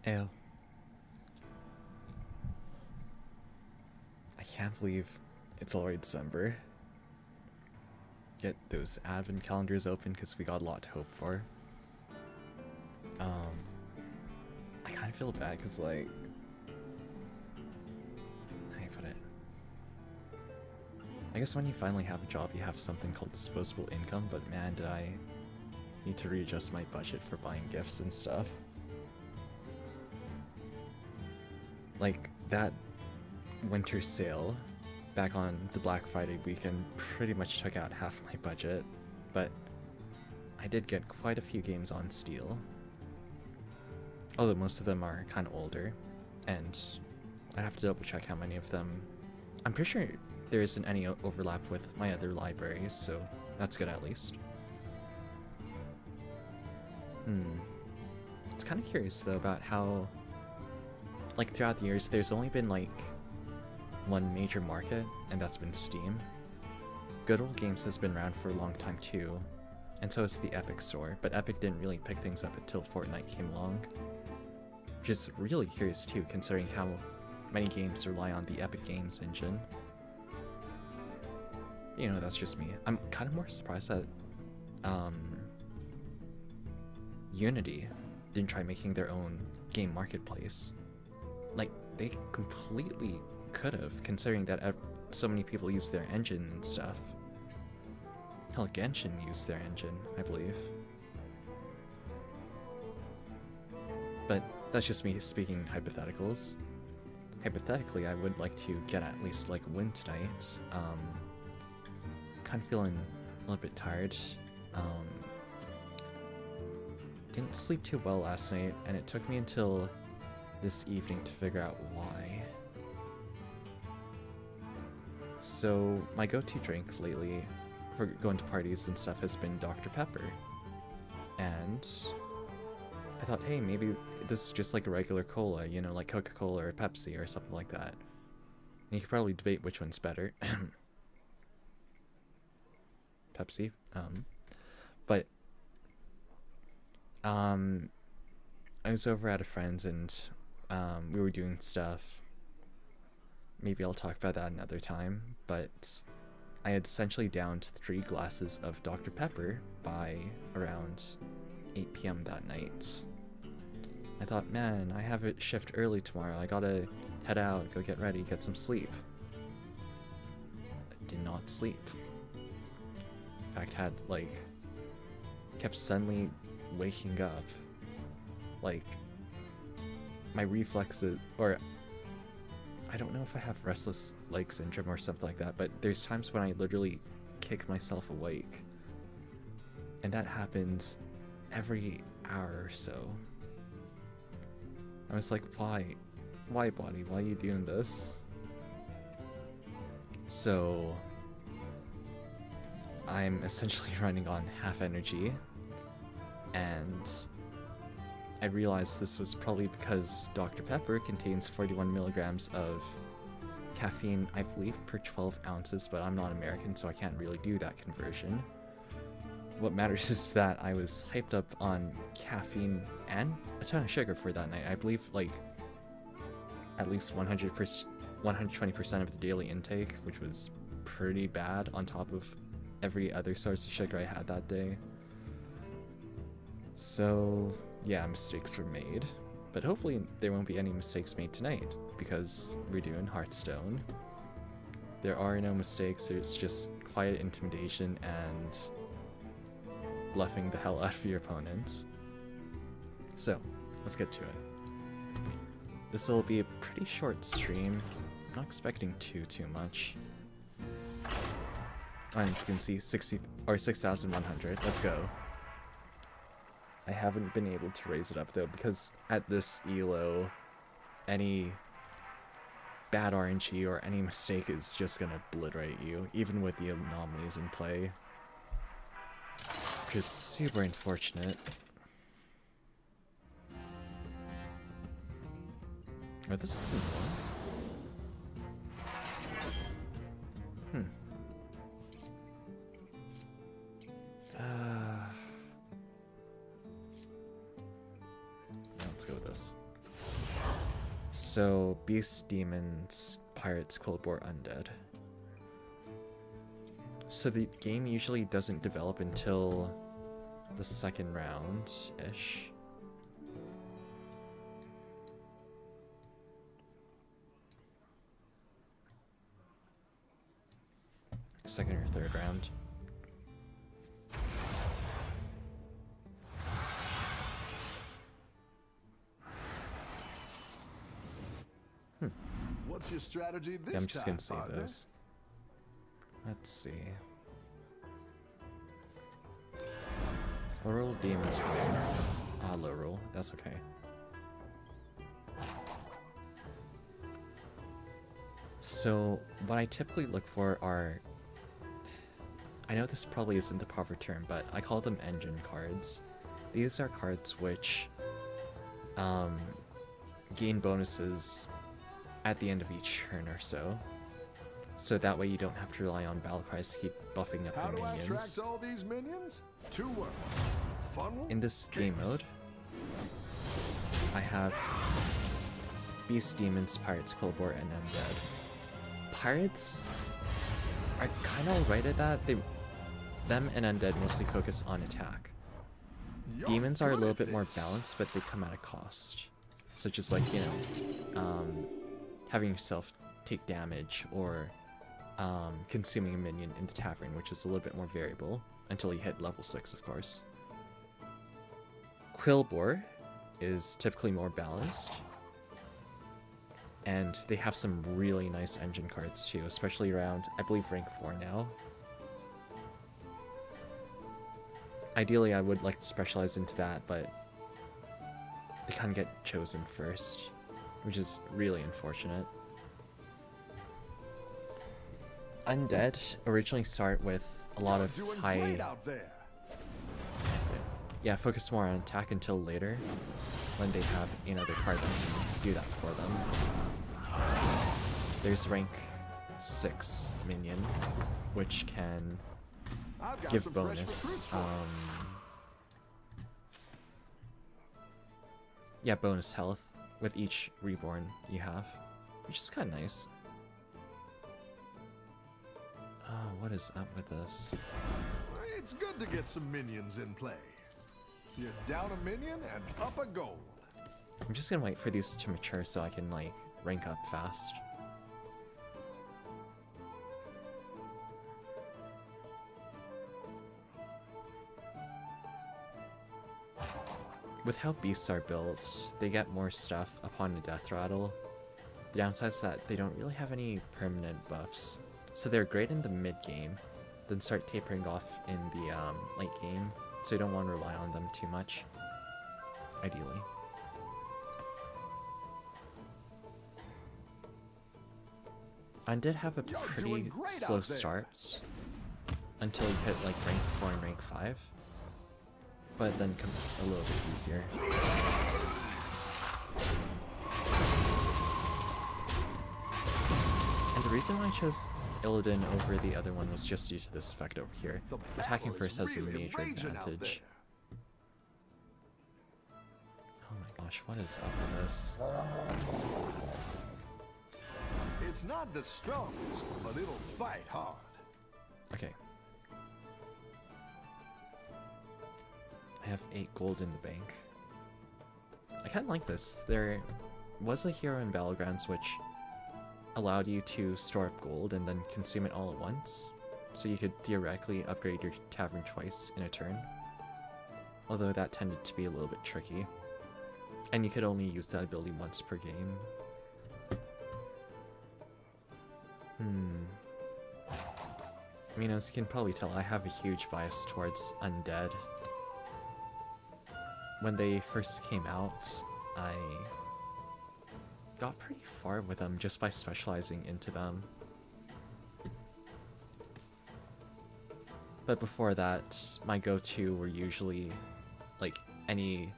Ew. I can't believe it's already December. Get those advent calendars open because we got a lot to hope for. I kind of feel bad because, like, how do you put it? I guess when you finally have a job, you have something called disposable income, but man, did I need to readjust my budget for buying gifts and stuff. Like, that winter sale back on the Black Friday weekend pretty much took out half my budget, but I did get quite a few games on Steal. Although most of them are kind of older, and I have to double check how many of them. I'm pretty sure there isn't any overlap with my other libraries, so that's good at least. It's kind of curious though about how, like, throughout the years, there's only been like one major market, and that's been Steam. Good Old Games has been around for a long time too, and so is the Epic Store, but Epic didn't really pick things up until Fortnite came along. Which is really curious too, considering how many games rely on the Epic Games engine. You know, that's just me. I'm kind of more surprised that Unity didn't try making their own game marketplace. Like, they completely could have, considering that so many people use their engine and stuff. Hell, Genshin used their engine, I believe. But that's just me speaking hypotheticals. Hypothetically, I would like to get at least like a win tonight. Kind of feeling a little bit tired. Didn't sleep too well last night, and it took me until this evening to figure out why. So my go-to drink lately for going to parties and stuff has been Dr. Pepper. And I thought, hey, maybe this is just like a regular cola, you know, like Coca-Cola or Pepsi or something like that. And you could probably debate which one's better. Pepsi. But I was over at a friend's and we were doing stuff. Maybe I'll talk about that another time, but I had essentially downed 3 glasses of Dr. Pepper by around 8 p.m. that night. I thought, man, I have a shift early tomorrow. I gotta head out, go get ready, get some sleep. I did not sleep. In fact, kept suddenly waking up. Like, my reflexes, or I don't know if I have restless leg syndrome or something like that, but there's times when I literally kick myself awake. And that happens every hour or so. I was like, why? Why, body? Why are you doing this? So I'm essentially running on half energy, and I realized this was probably because Dr. Pepper contains 41 milligrams of caffeine, I believe, per 12 ounces, but I'm not American, so I can't really do that conversion. What matters is that I was hyped up on caffeine and a ton of sugar for that night. I believe, like, at least 120% of the daily intake, which was pretty bad on top of every other source of sugar I had that day. So yeah, mistakes were made, but hopefully there won't be any mistakes made tonight, because we're doing Hearthstone. There are no mistakes, there's just quiet intimidation and bluffing the hell out of your opponent. So, let's get to it. This will be a pretty short stream. I'm not expecting too much. And as you can see, 6,100. Let's go. I haven't been able to raise it up though, because at this elo, any bad RNG or any mistake is just gonna obliterate you, even with the anomalies in play. Which is super unfortunate. Oh, this isn't one. Let's go with this. So, beasts, demons, pirates, Quillbore, undead. So the game usually doesn't develop until the second round-ish. Second or third round. What's your strategy this Yeah, I'm just gonna time, save partner? those. Let's see. Low roll demons fire. Low roll. That's okay. So, what I typically look for are... I know this probably isn't the proper term, but I call them engine cards. These are cards which gain bonuses at the end of each turn or so. So that way you don't have to rely on battle cries to keep buffing up How your do I minions. attract all these minions? 2 words. Funnel. In this game mode, I have beasts, demons, pirates, Quillbore, and undead. Pirates are kind of alright at that. Them and undead mostly focus on attack. You're Demons are a good little at bit more this. balanced, but they come at a cost. Such as, like, you know, having yourself take damage, or consuming a minion in the tavern, which is a little bit more variable, until you hit level 6, of course. Quillbore is typically more balanced, and they have some really nice engine cards too, especially around, I believe, rank 4 now. Ideally, I would like to specialize into that, but they kind of get chosen first, which is really unfortunate. Undead originally start with a lot of Doing high... great out there. Yeah, focus more on attack until later, when they have another card that can do that for them. There's rank 6 minion, which can I've got give some fresh bonus. recruits for you. Yeah, bonus health with each reborn you have, which is kind of nice. Oh, what is up with this? It's good to get some minions in play. You're down a minion and up a gold. I'm just gonna wait for these to mature so I can, like, rank up fast. With how beasts are built, they get more stuff upon a death rattle. The downside is that they don't really have any permanent buffs. So they're great in the mid-game, then start tapering off in the late game, so you don't want to rely on them too much, ideally. Undead have a pretty great slow out there. start until you hit like rank 4 and rank 5, but then comes a little bit easier. And the reason why I chose Illidan over the other one was just due to this effect over here. The Attacking battle is first has a really major raging out advantage. there. Oh my gosh, what is up with this? It's not the strongest, but it'll fight hard. Okay. I have 8 gold in the bank. I kind of like this. There was a hero in Battlegrounds which allowed you to store up gold and then consume it all at once. So you could theoretically upgrade your tavern twice in a turn. Although that tended to be a little bit tricky. And you could only use that ability once per game. I mean, as you can probably tell, I have a huge bias towards undead. When they first came out, I got pretty far with them just by specializing into them. But before that, my go-to were usually, like, any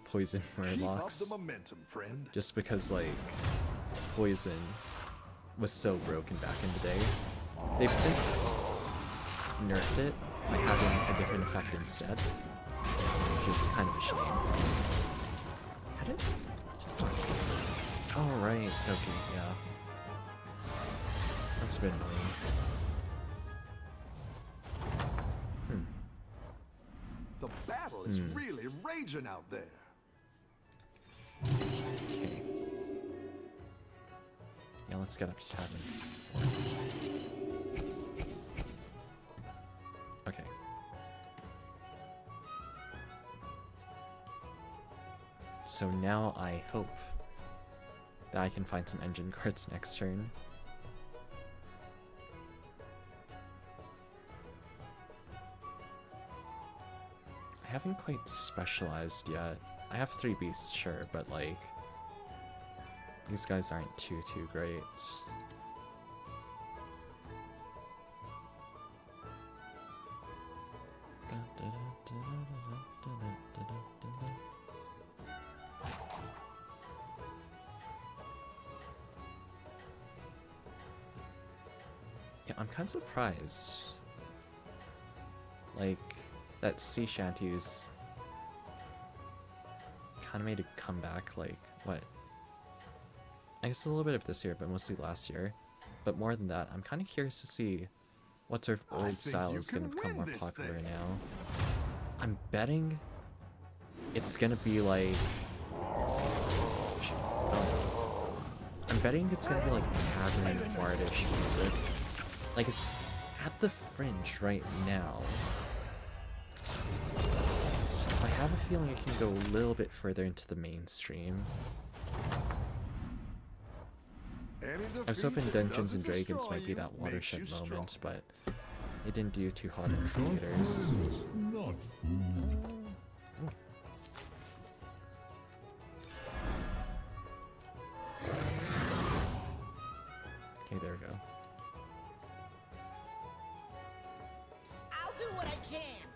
poison Keep up murlocs. the momentum, friend. Just because, like, poison was so broken back in the day. They've since nerfed it by having a different effect instead, which is kind of a shame. How did... Oh, right, Toki, yeah. That's a bit annoying. The battle is really raging out there. Okay. Yeah, let's get up to tavern. Okay. So now I hope that I can find some engine cards next turn. I haven't quite specialized yet. I have 3 beasts, sure, but like these guys aren't too great. Yeah, I'm kind of surprised. Like, that sea shanties kind of made a comeback, like, what? I guess a little bit of this year, but mostly last year. But more than that, I'm kind of curious to see what sort of old style is going to become more popular now. I'm betting it's going to be like... I'm betting it's going to be like tavern bardish music. Like, it's at the fringe right now. I have a feeling it can go a little bit further into the mainstream. I was hoping Dungeons and Dragons might be that watershed moment, but it didn't do too hot in theaters. Okay, there we go. I'll do what I can.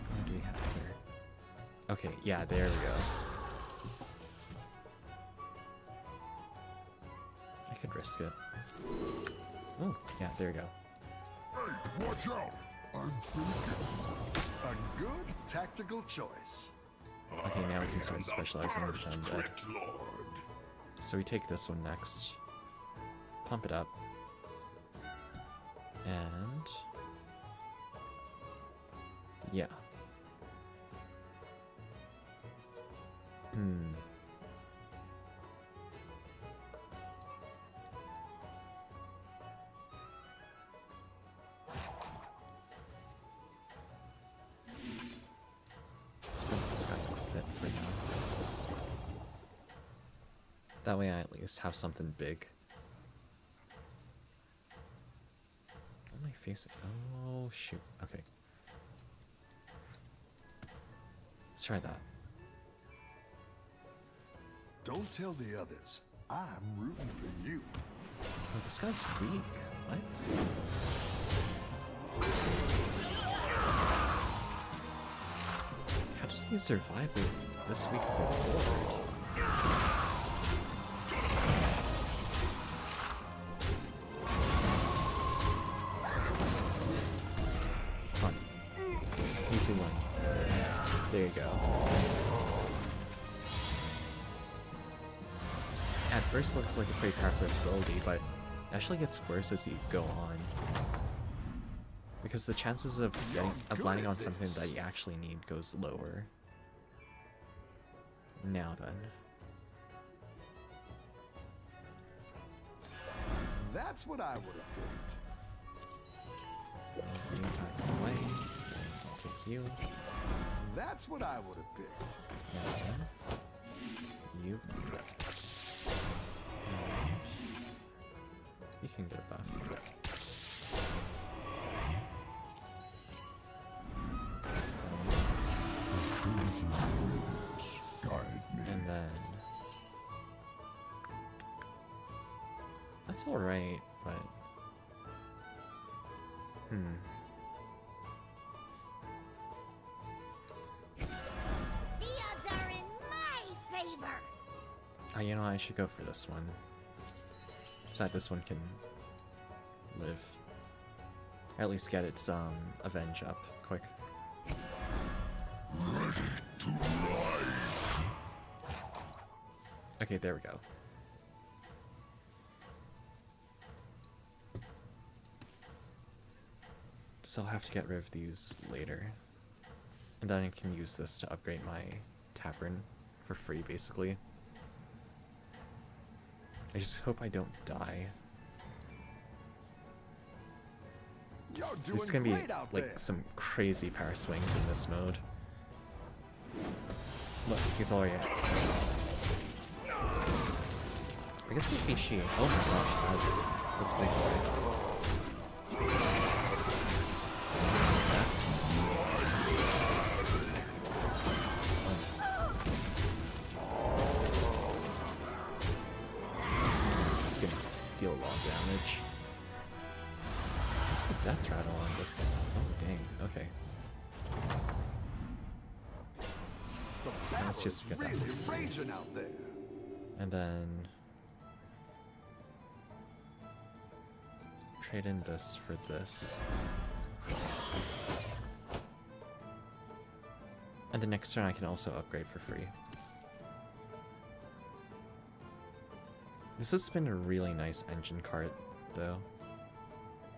What do we have here? Okay, yeah, there we go. I could risk it. Oh, yeah, there we go. Hey, watch out! I'm thinking. A good tactical choice. Okay, now we can start specializing into undead. So we take this one next. Pump it up. And... yeah. Let's build this guy up a bit for now. That way I at least have something big. What am I facing? Oh, shoot. Okay. Let's try that. Don't tell the others. I'm rooting for you. Oh, this guy's weak. What? How did he survive with this weak of a board? Fun. Easy one. There you go. This at first looks like a pretty powerful ability, but it actually gets worse as you go on. Because the chances of landing on something that you actually need goes lower. Now then. That's what I would have picked. You back away. I'll take you. That's what I would have picked. Now then. You. And you can get a buff. And then that's alright, but The odds are in my favor. you know, I should go for this one. So that this one can live. Or at least get its avenge up quick. Okay, there we go. So I'll have to get rid of these later. And then I can use this to upgrade my tavern for free, basically. I just hope I don't die. You're doing There's gonna be great out like there. some crazy power swings in this mode. Look, he's already at 6. I guess if she, oh my gosh, that's a big boy. It's gonna deal a lot of damage. What's the death rattle on this? Oh dang, okay. The Let's just get that really for free. raging out there. And then trade in this for this. And the next turn I can also upgrade for free. This has been a really nice engine card, though.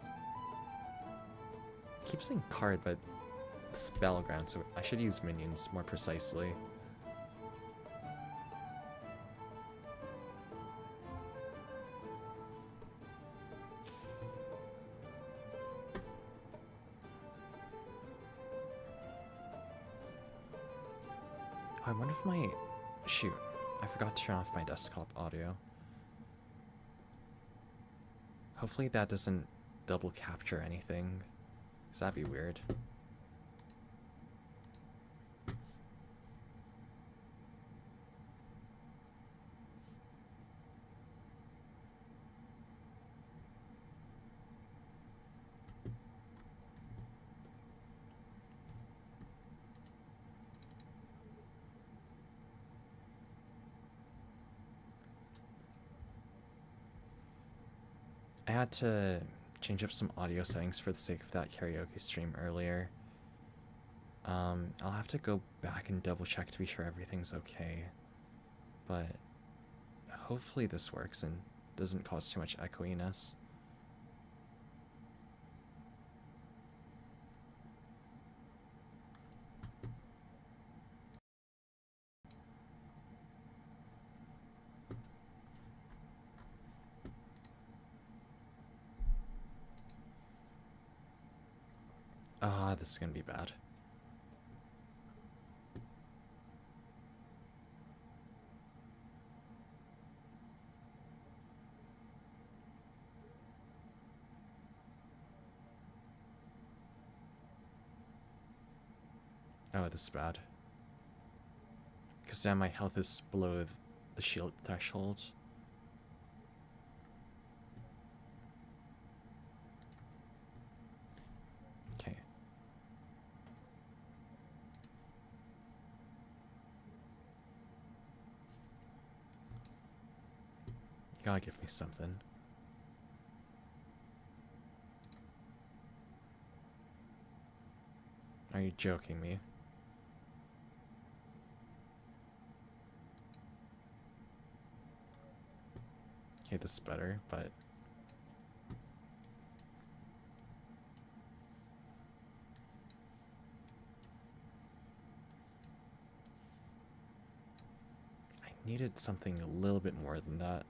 I keep saying card, but it's Battleground, so I should use minions more precisely. I wonder if my... Shoot. I forgot to turn off my desktop audio. Hopefully that doesn't double capture anything, because that'd be weird. I had to change up some audio settings for the sake of that karaoke stream earlier. I'll have to go back and double check to be sure everything's okay. But hopefully this works and doesn't cause too much echoiness. Ah, this is gonna be bad. Oh, this is bad. Because now my health is below the shield threshold. Okay. You gotta give me something. Are you joking me? Okay, this is better, but... I needed something a little bit more than that.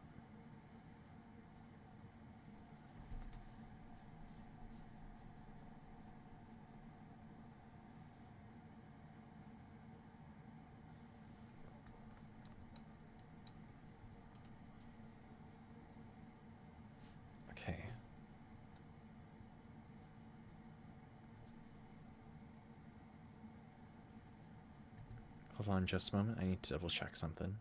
Okay. Hold on just a moment, I need to double check something.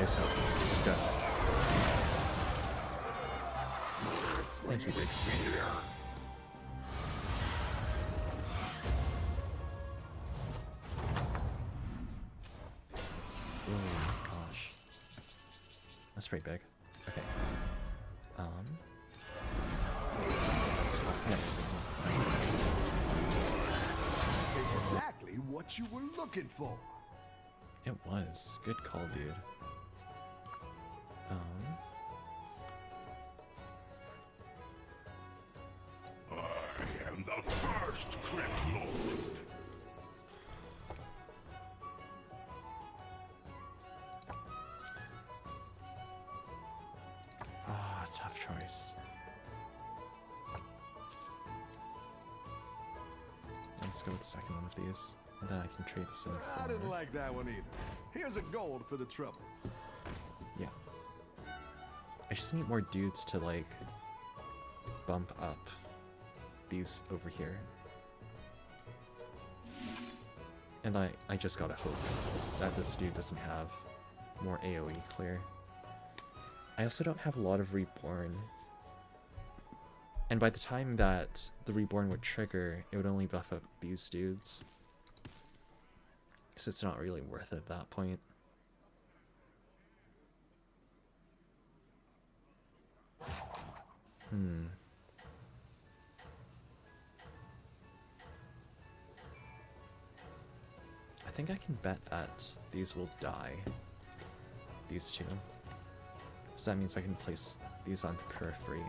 There's hope. Let's go. Thank you, Big C. Oh gosh. That's pretty big. Okay. Yes. Exactly what you were looking for. It was. Good call, dude. I am the first Crypt Lord. Ah, tough choice. Let's go with the second one of these, and then I can trade this in I for... didn't like that one either. Here's a gold for the trouble. Yeah. I just need more dudes to, like, bump up these over here. And I just gotta hope that this dude doesn't have more AoE clear. I also don't have a lot of Reborn. And by the time that the Reborn would trigger, it would only buff up these dudes. So it's not really worth it at that point. I think I can bet that these will die. These two. So that means I can place these on the periphery.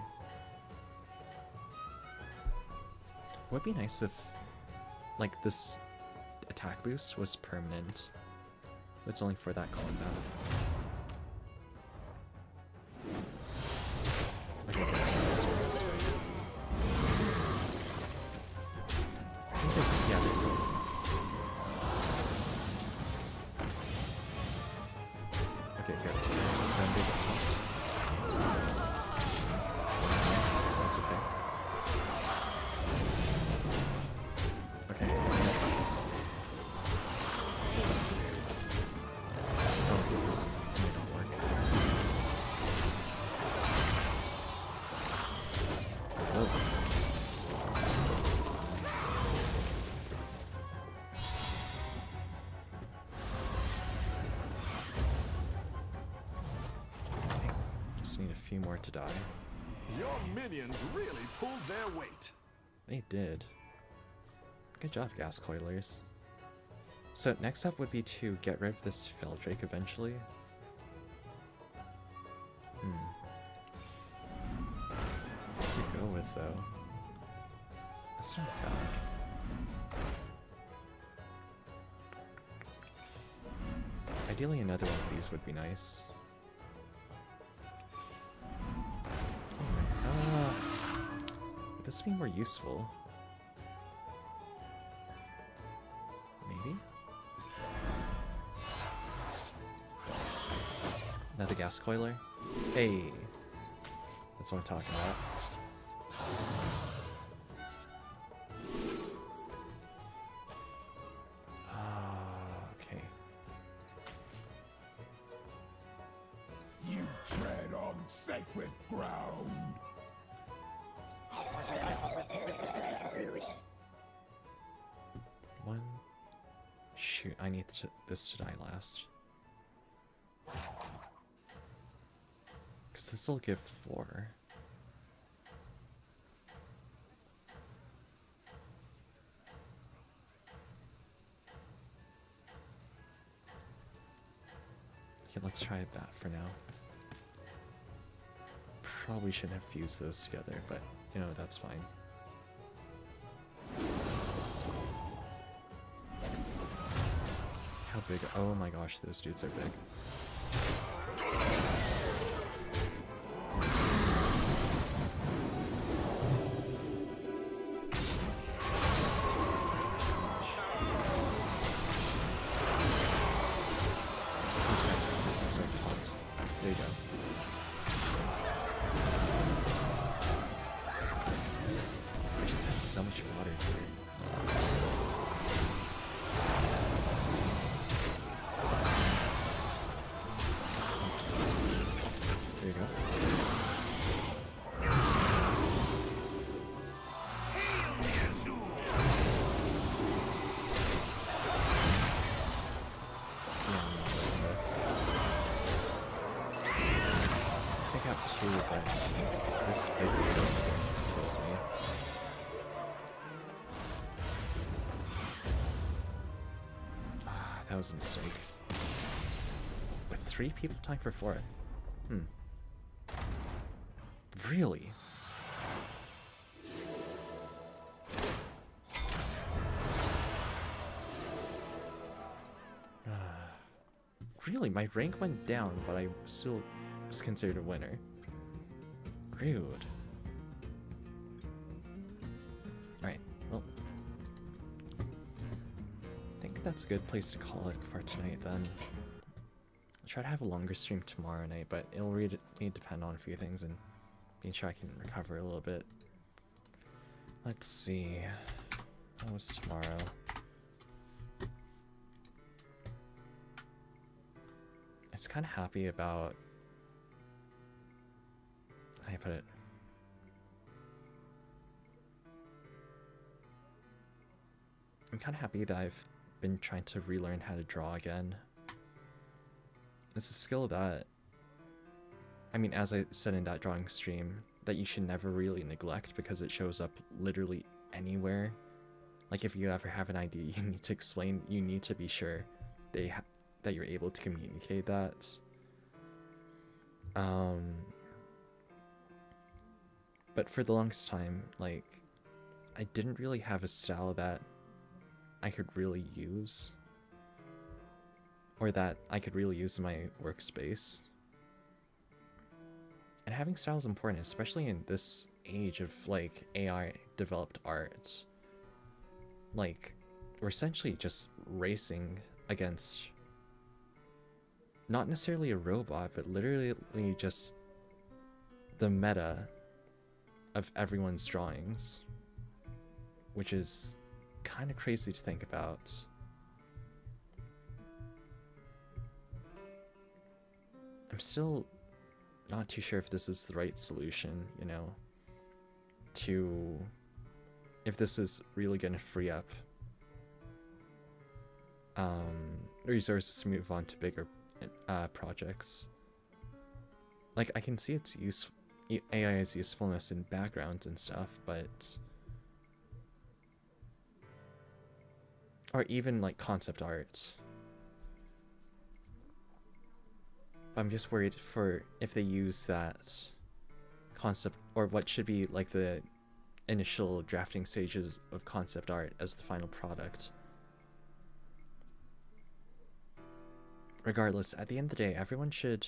Would be nice if, like, this attack boost was permanent. It's only for that combat. Okay, good. I think there's, yeah, there's one. Okay, good. Then they get pumped. Nice, that's okay. Okay. Oh, this may not work. Oh. Nice. Okay. Just need a few more to die. Your minions really pulled their weight. They did. Good job, gas coilers. So next up would be to get rid of this Feldrake eventually. What to go with though? That's not bad. Ideally another one of these would be nice. Would this be more useful? Maybe? Another gas coiler? Hey! That's what I'm talking about. Okay. You tread on sacred ground. One. Shoot, I need this to die last. Because this will give 4. Okay, let's try that for now. Probably shouldn't have fused those together, but, you know, that's fine. How big? Oh my gosh, those dudes are big. These things are taut. There you go. I just have so much water here. That was a mistake. With 3 people tying for 4th. Really? Really? My rank went down, but I still was considered a winner. Rude. Alright, well. I think that's a good place to call it for tonight then. I'll try to have a longer stream tomorrow night, but it'll really depend on a few things and being sure I can recover a little bit. Let's see. What was tomorrow? I was kind of happy about how do I put it? I'm kind of happy that I've been trying to relearn how to draw again. It's a skill that, I mean, as I said in that drawing stream, that you should never really neglect because it shows up literally anywhere. Like if you ever have an idea you need to explain, you need to be sure that you're able to communicate that. But for the longest time, like, I didn't really have a style that I could really use, or that I could really use in my workspace. And having style is important, especially in this age of like AI developed art. Like, we're essentially just racing against not necessarily a robot, but literally just the meta of everyone's drawings, which is kind of crazy to think about. I'm still not too sure if this is the right solution, you know, if this is really going to free up resources to move on to bigger projects. Like, I can see its AI's usefulness in backgrounds and stuff, but or even like concept art. I'm just worried for if they use that concept, or what should be like the initial drafting stages of concept art as the final product. Regardless, at the end of the day, everyone should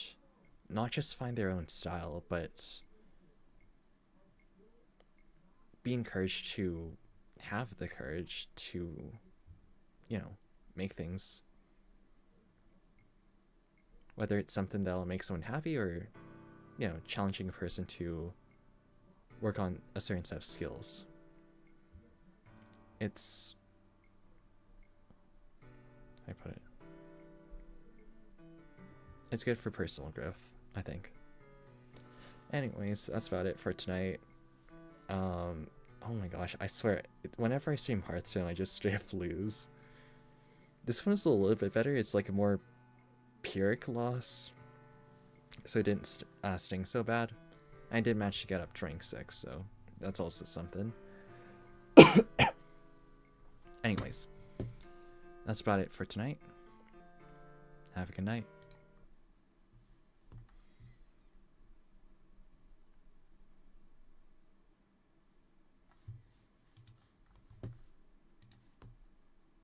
not just find their own style, but be encouraged to have the courage to, you know, make things. Whether it's something that'll make someone happy or, you know, challenging a person to work on a certain set of skills. It's, how do I put it? It's good for personal growth, I think. Anyways, that's about it for tonight. Oh my gosh, I swear, whenever I stream Hearthstone, I just straight up lose. This one's a little bit better. It's like a more Pyrrhic loss, so it didn't sting so bad. I did manage to get up to rank 6, so that's also something. Anyways, that's about it for tonight. Have a good night.